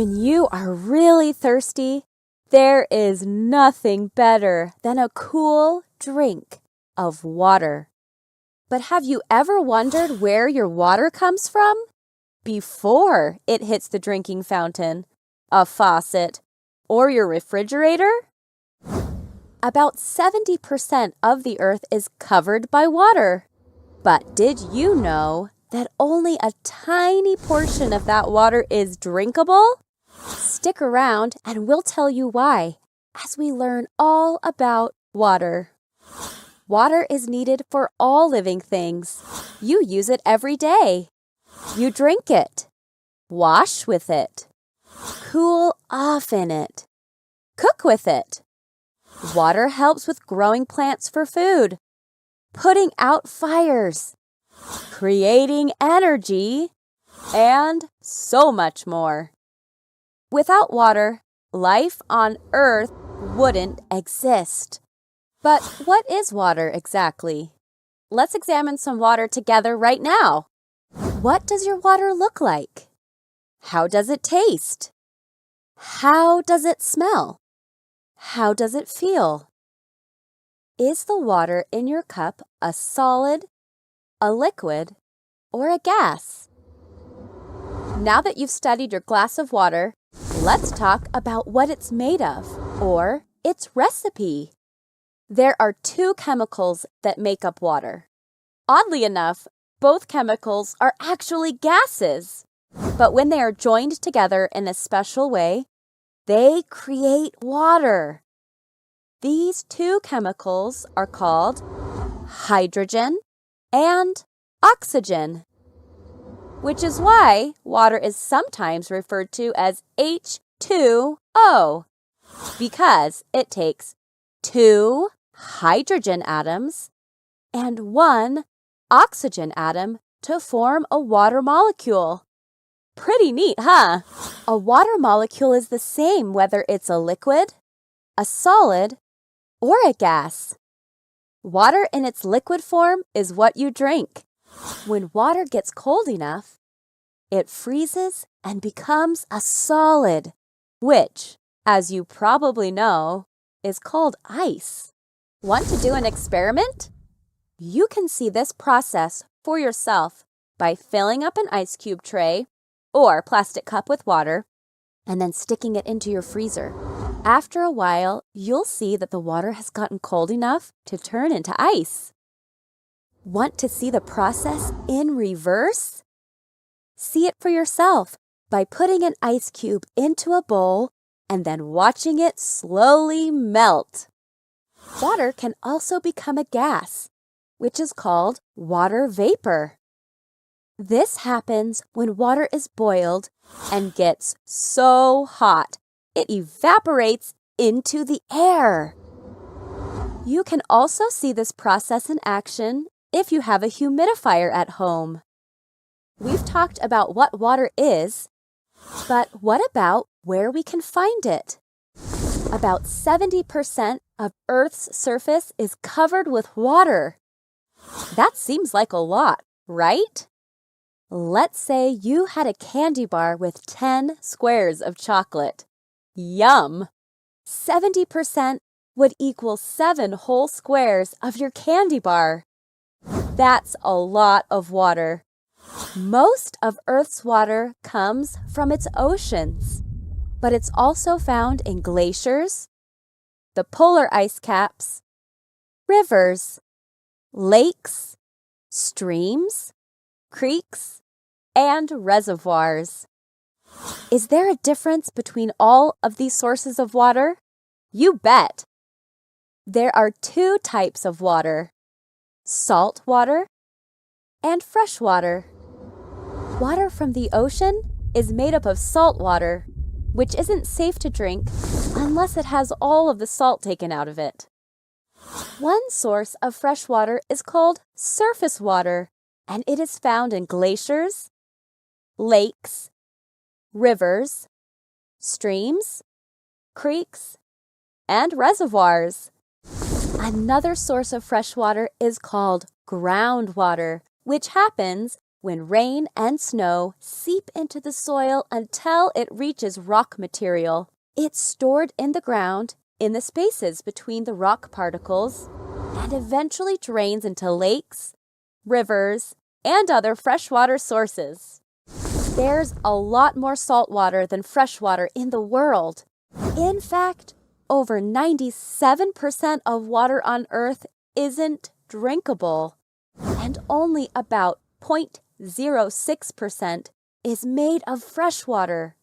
When you are really thirsty, there is nothing better than a cool drink of water. But have you ever wondered where your water comes from? Before it hits the drinking fountain, a faucet, or your refrigerator? About 70% of the earth is covered by water. But did you know that only a tiny portion of that water is drinkable? Stick around and we'll tell you why as we learn all about water. Water is needed for all living things. You use it every day. You drink it, wash with it, cool off in it, cook with it. Water helps with growing plants for food, putting out fires, creating energy, and so much more. Without water, life on Earth wouldn't exist. But what is water exactly? Let's examine some water together right now. What does your water look like? How does it taste? How does it smell? How does it feel? Is the water in your cup a solid, a liquid, or a gas? Now that you've studied your glass of water, let's talk about what it's made of, or its recipe. There are two chemicals that make up water. Oddly enough, both chemicals are actually gases. But when they are joined together in a special way, they create water. These two chemicals are called hydrogen and oxygen, which is why water is sometimes referred to as H2O, because it takes two hydrogen atoms and one oxygen atom to form a water molecule. Pretty neat, huh? A water molecule is the same whether it's a liquid, a solid, or a gas. Water in its liquid form is what you drink. When water gets cold enough, it freezes and becomes a solid, which, as you probably know, is called ice. Want to do an experiment? You can see this process for yourself by filling up an ice cube tray or plastic cup with water and then sticking it into your freezer. After a while, you'll see that the water has gotten cold enough to turn into ice. Want to see the process in reverse? See it for yourself by putting an ice cube into a bowl and then watching it slowly melt. Water can also become a gas, which is called water vapor. This happens when water is boiled and gets so hot, it evaporates into the air. You can also see this process in action if you have a humidifier at home. We've talked about what water is, but what about where we can find it? About 70% of Earth's surface is covered with water. That seems like a lot, right? Let's say you had a candy bar with 10 squares of chocolate. Yum! 70% would equal 7 whole squares of your candy bar. That's a lot of water. Most of Earth's water comes from its oceans, but it's also found in glaciers, the polar ice caps, rivers, lakes, streams, creeks, and reservoirs. Is there a difference between all of these sources of water? You bet! There are two types of water: salt water and fresh water. Water from the ocean is made up of salt water, which isn't safe to drink unless it has all of the salt taken out of it. One source of fresh water is called surface water, and it is found in glaciers, lakes, rivers, streams, creeks, and reservoirs. Another source of fresh water is called groundwater, which happens when rain and snow seep into the soil until it reaches rock material. It's stored in the ground, in the spaces between the rock particles, and eventually drains into lakes, rivers, and other freshwater sources. There's a lot more salt water than fresh water in the world. In fact, over 97% of water on Earth isn't drinkable, and only about 0.06% is made of fresh water.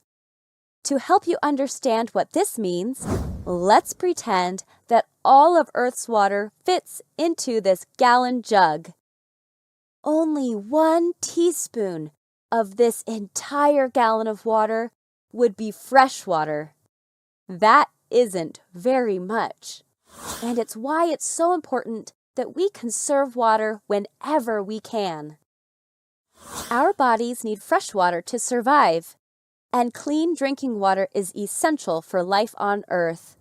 To help you understand what this means, let's pretend that all of Earth's water fits into this gallon jug. Only 1 teaspoon of this entire gallon of water would be fresh water. That isn't very much, and it's why it's so important that we conserve water whenever we can. Our bodies need fresh water to survive, and clean drinking water is essential for life on Earth.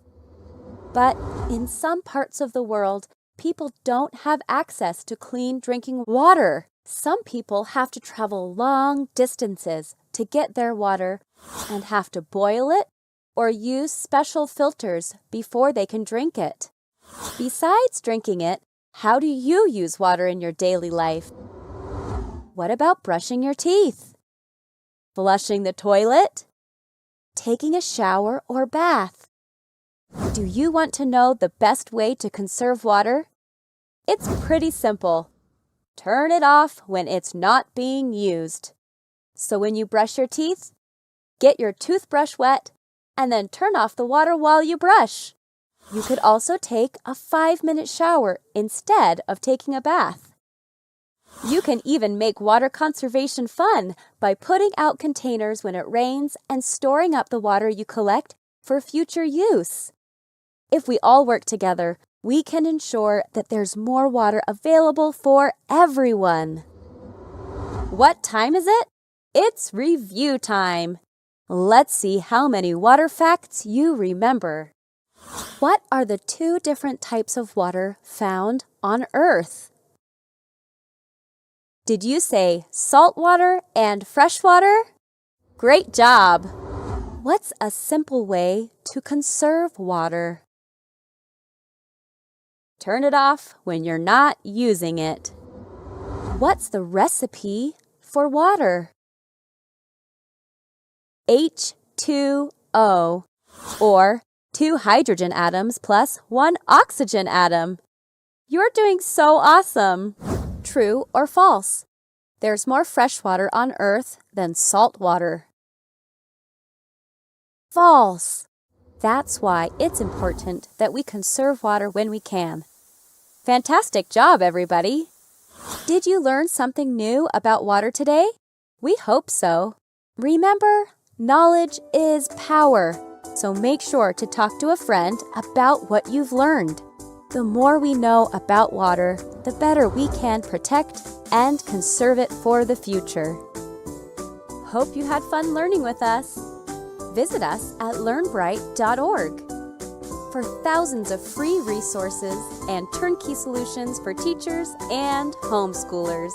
But in some parts of the world, people don't have access to clean drinking water. Some people have to travel long distances to get their water and have to boil it or use special filters before they can drink it. Besides drinking it, how do you use water in your daily life? What about brushing your teeth? Flushing the toilet? Taking a shower or bath? Do you want to know the best way to conserve water? It's pretty simple. Turn it off when it's not being used. So when you brush your teeth, get your toothbrush wet and then turn off the water while you brush. You could also take a 5-minute shower instead of taking a bath. You can even make water conservation fun by putting out containers when it rains and storing up the water you collect for future use. If we all work together, we can ensure that there's more water available for everyone. What time is it? It's review time. Let's see how many water facts you remember. What are the 2 different types of water found on Earth? Did you say salt water and fresh water? Great job! What's a simple way to conserve water? Turn it off when you're not using it. What's the recipe for water? H2O, or 2 hydrogen atoms plus 1 oxygen atom. You're doing so awesome! True or false? There's more fresh water on Earth than salt water. False! That's why it's important that we conserve water when we can. Fantastic job, everybody! Did you learn something new about water today? We hope so. Remember, knowledge is power, so make sure to talk to a friend about what you've learned. The more we know about water, the better we can protect and conserve it for the future. Hope you had fun learning with us. Visit us at learnbright.org for thousands of free resources and turnkey solutions for teachers and homeschoolers.